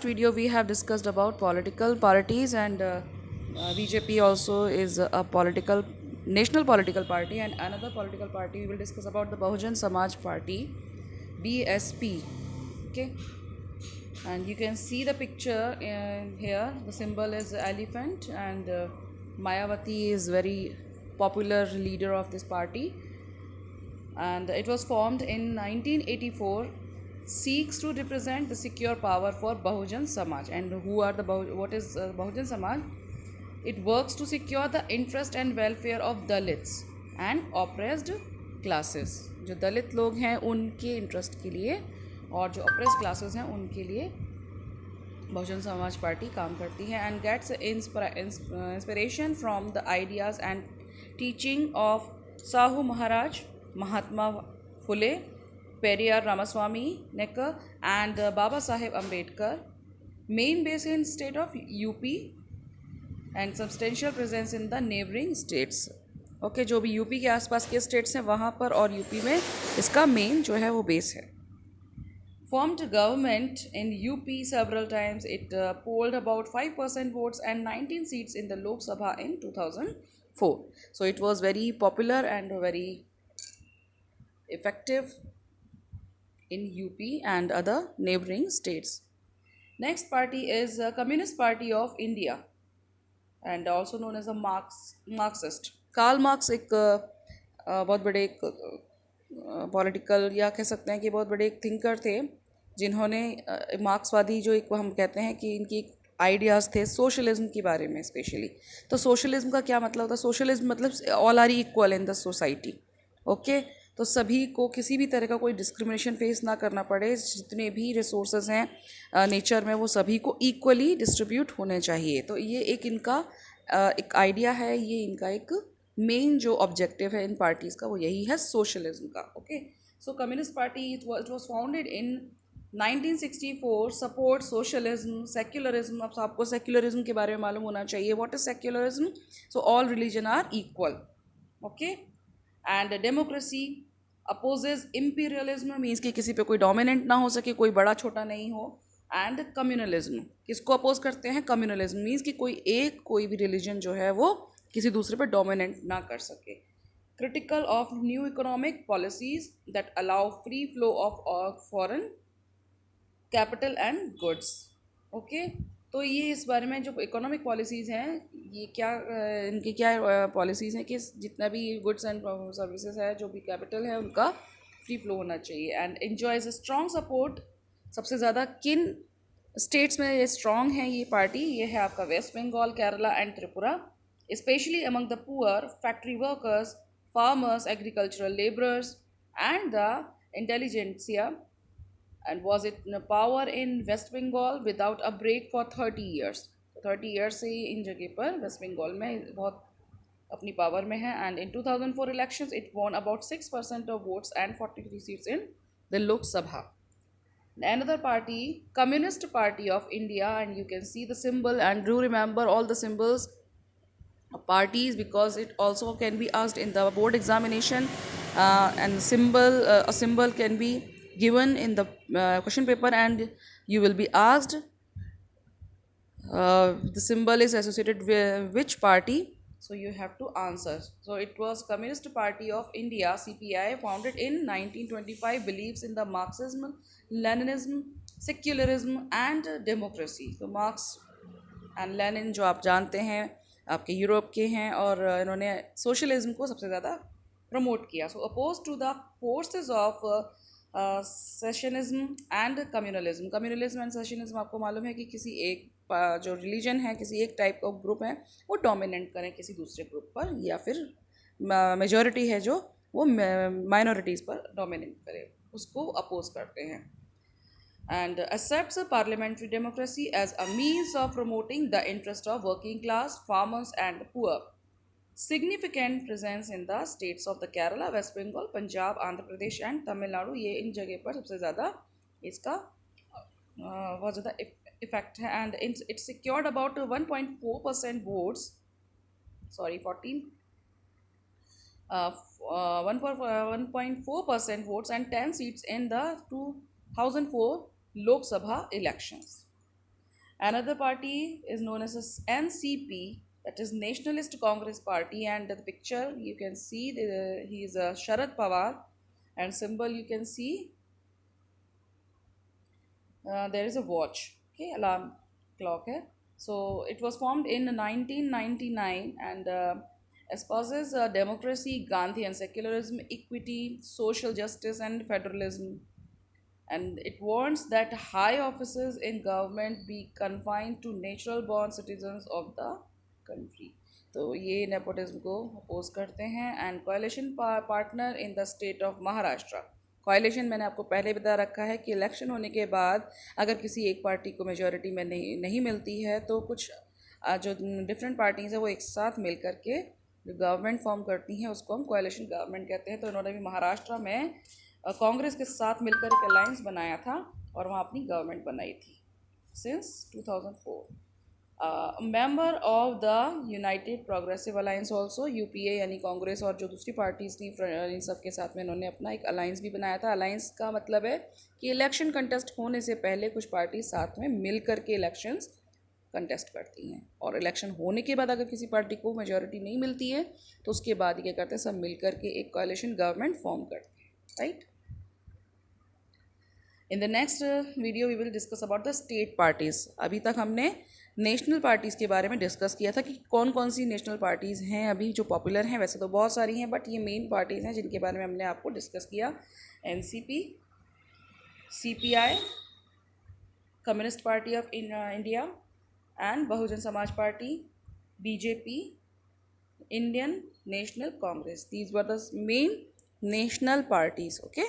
video we have discussed about political parties, and BJP also is a political national political party, and another political party we will discuss about the Bahujan Samaj Party, BSP. Okay, and you can see the picture here. The symbol is elephant, and Mayawati is very popular leader of this party, and it was formed in 1984, seeks to represent the secure power for Bahujan Samaj. And who are the what is Bahujan Samaj? It works to secure the interest and welfare of Dalits and oppressed classes. जो दलित लोग हैं उनके interest के लिए और जो oppressed classes हैं उनके लिए बहुजन समाज पार्टी काम करती है, and gets inspiration from the ideas and teaching of Sahu Maharaj, Mahatma Phule, Periyar Ramasamy Naicker and Baba Saheb Ambedkar. Main base in state of UP and substantial presence in the neighbouring states. Okay, जो भी यूपी के आसपास के स्टेट्स हैं वहाँ पर और यूपी में इसका मेन जो है वो बेस है. Formed government in UP several times. It polled about 5% votes and 19 seats in the Lok Sabha in 2004. So it was very popular and very effective in UP and other neighboring states. Next party is Communist Party of India, and also known as a Marxist. Karl Marx एक बहुत बड़े एक political या कह सकते हैं कि बहुत बड़े एक थिंकर थे, जिन्होंने मार्क्सवादी जो एक हम कहते हैं कि इनकी आइडियाज़ थे सोशलिज्म के बारे में स्पेशली. तो सोशलिज्म का क्या मतलब होता है? सोशलिज्म मतलब all are equal in the society. Okay, तो सभी को किसी भी तरह का कोई डिस्क्रिमिनेशन फेस ना करना पड़े, जितने भी रिसोर्सेज हैं नेचर में वो सभी को इक्वली डिस्ट्रीब्यूट होने चाहिए. तो ये एक इनका एक आइडिया है, ये इनका एक मेन जो ऑब्जेक्टिव है इन पार्टीज़ का वो यही है सोशलिज्म का. Okay, so communist party it was founded in 1964, support socialism, secularism. अब आपको सेक्युलरिज्म के बारे में मालूम होना चाहिए. What is secularism? So all religion are equal. Okay, and democracy opposes imperialism, means कि किसी पे कोई डोमिनेंट ना हो सके, कोई बड़ा छोटा नहीं हो. एंड कम्युनलिज्म किसको अपोज करते हैं? कम्युनलिज्म मीन्स कि कोई भी रिलीजन जो है वो किसी दूसरे पे डोमिनेंट ना कर सके. Critical of new economic policies that allow free flow of foreign capital and goods. Okay, तो ये इस बारे में जो इकोनॉमिक पॉलिसीज़ हैं ये क्या इनकी क्या पॉलिसीज़ हैं कि जितना भी गुड्स एंड सर्विसेज है, जो भी कैपिटल है, उनका फ्री फ्लो होना चाहिए. And enjoys strong support. सबसे ज़्यादा किन स्टेट्स में ये स्ट्रॉन्ग है ये पार्टी? ये है आपका West Bengal, Kerala and Tripura. Especially among the poor, factory workers, farmers, agricultural laborers, and the intelligentsia, and was it in power in West Bengal without a break for 30 years. 30 years से इन जगह पर वेस्ट बंगाल में बहुत अपनी पावर में है. And in 2004 elections it won about 6% of votes and 43 seats in the Lok Sabha. Another party, Communist Party of India, and you can see the symbol, and do remember all the symbols parties because it also can be asked in the board examination, and a symbol can be given in the question paper and you will be asked the symbol is associated with which party, so you have to answer. So it was Communist Party of India, CPI, founded in 1925, believes in the Marxism, Leninism, secularism and democracy. तो marks and Lenin जो आप जानते हैं आपके Europe के हैं, और इन्होंने सोशलिज्म को सबसे ज़्यादा प्रमोट किया. So oppose to the forces of secessionism and communalism. Communalism and secessionism आपको मालूम है कि किसी एक जो रिलीजन है, किसी एक टाइप का ग्रुप है, वो डोमिनेंट करें किसी दूसरे ग्रुप पर, या फिर मेजॉरिटी है जो वो माइनॉरिटीज़ पर डोमिनेट करे, उसको अपोज करते हैं. And accepts a parliamentary democracy as a means of promoting the interest of working class, farmers and poor. Significant presence in the states of the Kerala, West Bengal, Punjab, Andhra Pradesh and Tamil Nadu. ये इन जगह पर सबसे ज़्यादा इसका बहुत ज़्यादा effect है. and it secured about 1.4% votes, sorry 1.4% votes and 10 seats in the 2004 Lok Sabha elections. Another party is known as NCP, that is Nationalist Congress Party, and the picture you can see he is Sharad Pawar, and symbol you can see there is a watch, okay, alarm clock here. So it was formed in 1999 and espouses democracy, Gandhian secularism, equity, social justice, and federalism. And it wants that high offices in government be confined to natural born citizens of the country. तो ये nepotism को oppose करते हैं. And coalition partner in the state of Maharashtra. Coalition मैंने आपको पहले बता रखा है कि इलेक्शन होने के बाद अगर किसी एक पार्टी को मेजॉरिटी में नहीं मिलती है तो कुछ जो डिफरेंट पार्टीज़ हैं वो एक साथ मिल करके जो गवर्नमेंट फॉर्म करती हैं उसको हम कोalition गवर्नमेंट कहते हैं. तो इन्होंने भी महाराष्ट्र में कांग्रेस के साथ मिलकर एक अलायंस बनाया था और वहाँ अपनी गवर्नमेंट बनाई थी since 2004. Member of the United progressive alliance also, UPA यानी कांग्रेस और जो दूसरी पार्टीज थी इन सब के साथ में इन्होंने अपना एक अलायंस भी बनाया था. अलायंस का मतलब है कि इलेक्शन कंटेस्ट होने से पहले कुछ पार्टी साथ में मिल करके इलेक्शंस कंटेस्ट करती हैं और इलेक्शन होने के बाद अगर किसी पार्टी को मेजॉरिटी नहीं मिलती है तो उसके बाद क्या करते हैं, सब मिल करके एक कोalition गवर्नमेंट फॉर्म करते हैं. Right. In the next video we will discuss about the state parties. अभी तक हमने नेशनल पार्टीज़ के बारे में डिस्कस किया था कि कौन कौन सी नेशनल पार्टीज़ हैं अभी जो पॉपुलर हैं. वैसे तो बहुत सारी हैं बट ये मेन पार्टीज़ हैं जिनके बारे में हमने आपको डिस्कस किया. NCP, CPI, Communist Party of India and Bahujan Samaj party, BJP, Indian National Congress. These were the main national parties. Okay.